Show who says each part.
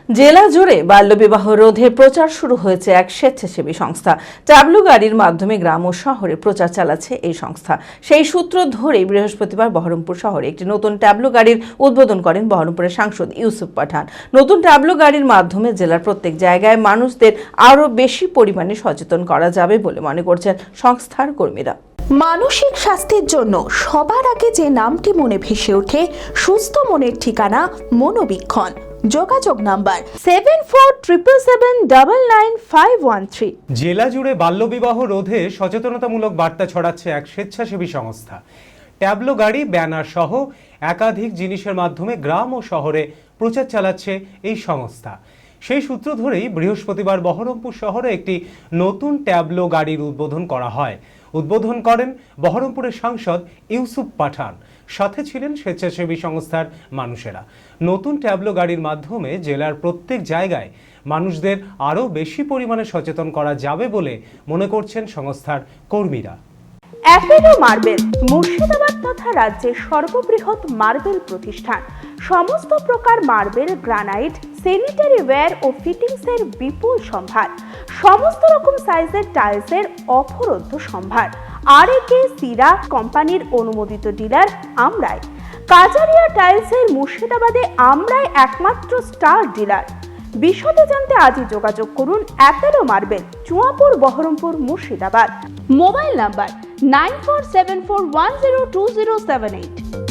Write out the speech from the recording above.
Speaker 1: জেলা জুড়ে বাল্যবিবাহ রোধে প্রচার শুরু হয়েছে এক স্বেচ্ছাসেবী সংস্থা। ট্যাবলো গাড়ির মাধ্যমে গ্রাম ও শহরে প্রচার চালাচ্ছে এই সংস্থা। সেই সূত্র ধরেই বৃহস্পতিবার বহরমপুর শহরে একটি নতুন ট্যাবলো গাড়ির উদ্বোধন করেন বহরমপুরের সাংসদ ইউসুফ পাঠান। নতুন ট্যাবলো গাড়ির মাধ্যমে জেলার প্রত্যেক জায়গায় মানুষদের আরও বেশি পরিমাণে সচেতন করা যাবে বলে মনে করছেন সংস্থার কর্মীরা।
Speaker 2: মানসিক স্বাস্থ্যের জন্য সবার আগে যে নামটি মনে ভেসে ওঠে, সুস্থ মনের ঠিকানা মনোবীক্ষণ। যোগাযোগ নাম্বার 7477799513।
Speaker 3: জেলা জুড়ে বাল্যবিবাহ রোধে সচেতনতামূলক বার্তা ছড়াচ্ছে এক স্বেচ্ছাসেবী সংস্থা। ট্যাবলো গাড়ি, ব্যানার সহ একাধিক জিনিসের মাধ্যমে গ্রাম ও শহরে প্রচার চালাচ্ছে এই সংস্থা। সেই সূত্র ধরেই বৃহস্পতিবার বহরমপুর শহরে একটি নতুন ট্যাবলো গাড়ির উদ্বোধন করা হয়। উদ্বোধন করেন বহরমপুরের সাংসদ ইউসুফ পাঠান। সাথে ছিলেন স্বেচ্ছাসেবী সংস্থার মানুষেরা। নতুন ট্যাবলো গাড়ির মাধ্যমে জেলার প্রত্যেক জায়গায় মানুষদের আরও বেশি পরিমাণে সচেতন করা যাবে বলে মনে করছেন সংস্থার কর্মীরা।
Speaker 2: অ্যাপেলো মার্বেল মুর্শিদাবাদ তথা রাজ্যের সর্ববৃহৎ মার্বেল প্রতিষ্ঠান। সমস্ত প্রকার মার্বেল, গ্রানাইট, স্যানিটারি ওয়্যার ও ফিটিংসের বিপুল সম্ভার। সমস্ত রকম সাইজের টাইলসের অফুরন্ত সম্ভার। আর.এ.কে সিরা কোম্পানির অনুমোদিত ডিলার আমরাই। কাজারিয়া টাইলসের মুর্শিদাবাদে আমরাই একমাত্র স্টার ডিলার। বিশদে জানতে আজই যোগাযোগ করুন Apollo marble, Chuapur, Baharampur, Murshidabad. Mobile number 9474102078।